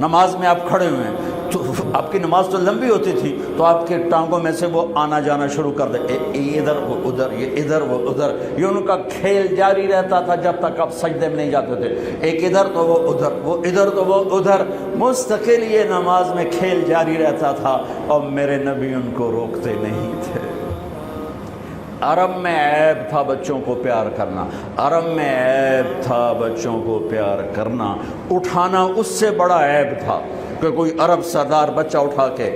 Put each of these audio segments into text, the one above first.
نماز میں آپ کھڑے ہوئے ہیں تو آپ کی نماز تو لمبی ہوتی تھی تو آپ کے ٹانگوں میں سے وہ آنا جانا شروع کر دے، ادھر وہ ادھر، یہ ادھر وہ ادھر، یہ ان کا کھیل جاری رہتا تھا جب تک آپ سجدے میں نہیں جاتے تھے، ایک ادھر تو وہ ادھر، وہ ادھر تو وہ ادھر، مستقل یہ نماز میں کھیل جاری رہتا تھا اور میرے نبی ان کو روکتے نہیں تھے۔ عرب میں عیب تھا بچوں کو پیار کرنا، عرب میں عیب تھا بچوں کو پیار کرنا، اٹھانا اس سے بڑا عیب تھا کہ کوئی عرب سردار بچہ اٹھا کے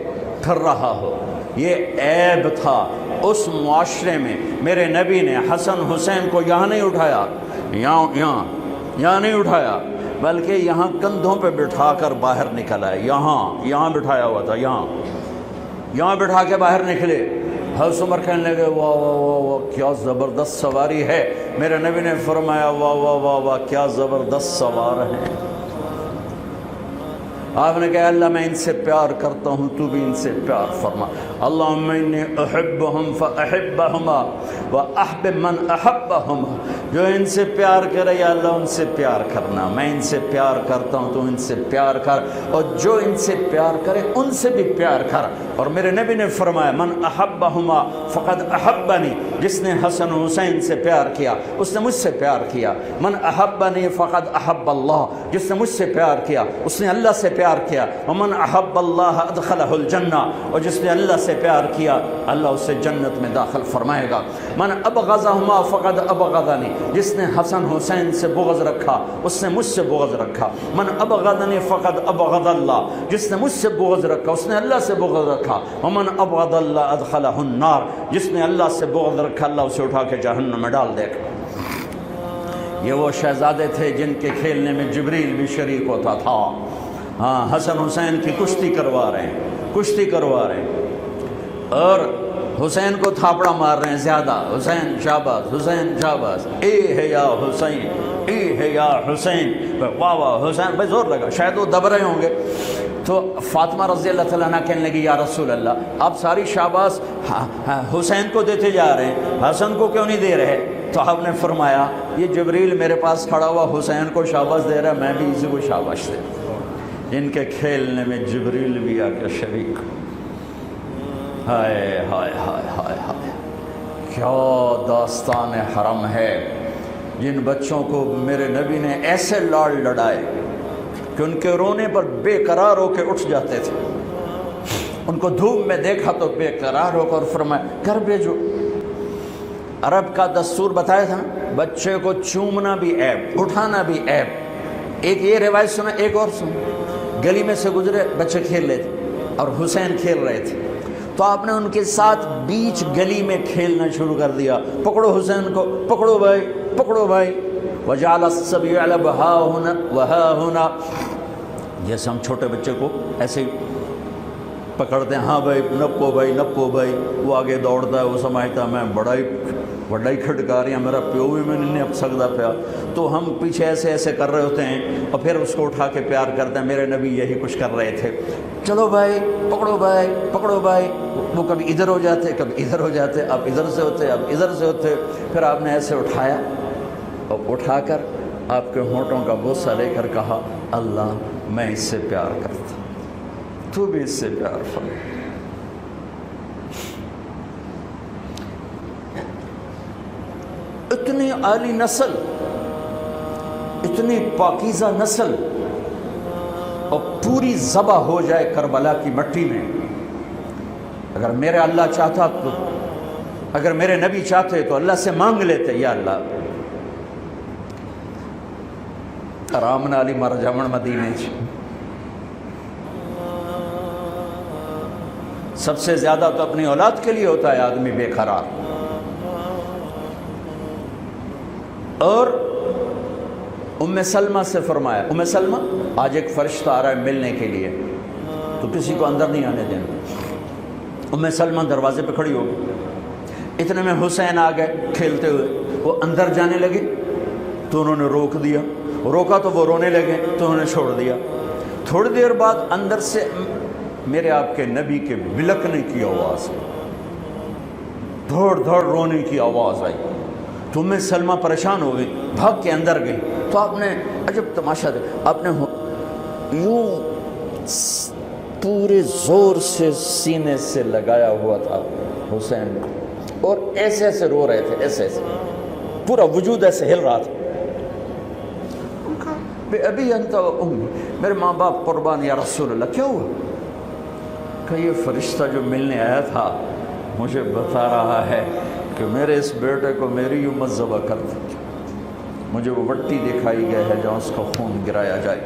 پھر رہا ہو، یہ عیب تھا اس معاشرے میں۔ میرے نبی نے حسن حسین کو یہاں نہیں اٹھایا، یہاں نہیں اٹھایا، بلکہ یہاں کندھوں پہ بٹھا کر باہر نکل آئے، یہاں بٹھایا ہوا تھا، یہاں بٹھا کے باہر نکلے۔ حضرت عمر کہنے لگے واہ واہ واہ واہ کیا زبردست سواری ہے، میرے نبی نے فرمایا واہ واہ واہ واہ کیا زبردست سوار ہیں۔ آپ نے کہا اللہ میں ان سے پیار کرتا ہوں، تو بھی ان سے پیار فرما۔ اللہم انی احبہم فاحبہما واحبب من احبہما، جو ان سے پیار کرے یا اللہ ان سے پیار کرنا، میں ان سے پیار کرتا ہوں تو ان سے پیار کر، اور جو ان سے پیار کرے ان سے بھی پیار کر۔ اور میرے نبی نے فرمایا من احبہما فقد احبنی، جس نے حسن حسین سے پیار کیا اس نے مجھ سے پیار کیا۔ من احبنی فقد احب اللہ، جس نے مجھ سے پیار کیا اس نے اللہ سے پیار کیا۔ ومن احب اللہ ادخلہ الجنہ، اور جس نے اللہ سے پیار کیا اللہ اسے جنت میں داخل فرمائے گا۔ من ابغضہما فقد ابغضنی، جس نے حسن حسین سے بغض رکھا اس نے مجھ سے بغض رکھا۔ من ابغضنی فقد ابغض اللہ، جس نے مجھ سے بغض رکھا اس نے اللہ سے بغض رکھا۔ ومن ابغض اللہ ادخلہ النار، جس نے اللہ سے بغض رکھا اللہ اسے اٹھا کے جہنم میں ڈال دے گا۔ یہ وہ شہزادے تھے جن کے کھیلنے میں جبریل بھی شریک ہوتا تھا۔ ہاں حسن حسین کی کشتی کروا رہے ہیں اور حسین کو تھاپڑا مار رہے ہیں زیادہ، حسین شاباز، حسین شاباز، اے ہے یا حسین، اے ہے یا حسین، واہ واہ حسین، بھائی زور لگا، شاید وہ دب رہے ہوں گے۔ تو فاطمہ رضی اللہ تعالیٰ عنہ کہنے لگی یا رسول اللہ آپ ساری شاباز حسین کو دیتے جا رہے ہیں، حسن کو کیوں نہیں دے رہے؟ تو آپ نے فرمایا یہ جبریل میرے پاس کھڑا ہوا حسین کو شاباش دے رہا ہے، میں بھی اسی کو شاباش دے رہا ہوں۔ جن کے کھیلنے میں جبریل بھی آ کے شریک، ہائے ہائے ہائے ہائے ہائے کیا داستان حرم ہے۔ جن بچوں کو میرے نبی نے ایسے لاڑ لڑائے کہ ان کے رونے پر بے قرار ہو کے اٹھ جاتے تھے، ان کو دھوپ میں دیکھا تو بے قرار ہو کر فرمایا گھر بھیجو۔ عرب کا دستور بتایا تھا نا، بچے کو چومنا بھی عیب، اٹھانا بھی عیب۔ ایک یہ روایت سنا، ایک اور سنا، گلی میں سے گزرے بچے کھیل رہے تھے اور حسین کھیل رہے تھے، تو آپ نے ان کے ساتھ بیچ گلی میں کھیلنا شروع کر دیا، پکڑو حسین کو، پکڑو بھائی، پکڑو بھائی۔ وَجَعَلَ الصَّبْيَ يَلْعَبُ هَا هُنَا وَهَا هُنَا، جیسے ہم چھوٹے بچے کو ایسے ہی پکڑتے ہیں، ہاں بھائی نپو بھائی، نپو بھائی، وہ آگے دوڑتا ہے، وہ سمجھتا ہے میں بڑا ہی کھٹکاری ہے، میرا پیو بھی میں نہیں اپ سکتا پیا، تو ہم پیچھے ایسے ایسے کر رہے ہوتے ہیں اور پھر اس کو اٹھا کے پیار کرتے ہیں۔ میرے نبی یہی کچھ کر رہے تھے، چلو بھائی پکڑو بھائی، پکڑو بھائی۔ وہ کبھی ادھر ہو جاتے، کبھی ادھر ہو جاتے، اب ادھر سے ہوتے، اب ادھر سے ہوتے، پھر آپ نے ایسے اٹھایا اور اٹھا کر آپ کے ہونٹوں کا بوسہ لے کر کہا اللہ میں اس سے پیار کرتا، تو بھی اس سے پیار فرما۔ اتنی عالی نسل، اتنی پاکیزہ نسل، اور پوری ذبح ہو جائے کربلا کی مٹی میں۔ اگر میرا اللہ چاہتا تو، اگر میرے نبی چاہتے تو اللہ سے مانگ لیتے یا اللہ آرام نالی مر جاون مدینے چ۔ سب سے زیادہ تو اپنی اولاد کے لیے ہوتا ہے آدمی بے قرار۔ اور ام سلمہ سے فرمایا، ام سلمہ آج ایک فرشتہ آ رہا ہے ملنے کے لیے، تو کسی کو اندر نہیں آنے دینا۔ ام سلمہ دروازے پہ کھڑی ہو گئی، اتنے میں حسین آ گئے کھیلتے ہوئے، وہ اندر جانے لگے تو انہوں نے روک دیا، روکا تو وہ رونے لگے تو انہوں نے چھوڑ دیا۔ تھوڑی دیر بعد اندر سے میرے آپ کے نبی کے بلکنے کی آواز، دھوڑ دھوڑ رونے کی آواز آئی، تو ام سلمہ پریشان ہو گئی، بھاگ کے اندر گئی۔ تو آپ نے عجب تماشا دیکھا، آپ نے یوں پورے زور سے سینے سے لگایا ہوا تھا حسین، اور ایسے ایسے رو رہے تھے، ایسے ایسے پورا وجود ایسے ہل رہا تھا۔ بے ابی انت و امی، میرے ماں باپ قربان یا رسول اللہ۔ کیا ہوا؟ کہ یہ فرشتہ جو ملنے آیا تھا مجھے بتا رہا ہے کہ میرے اس بیٹے کو میری امت ذبح کر دی، مجھے وہ وٹی دکھائی گئی ہے جہاں اس کا خون گرایا جائے۔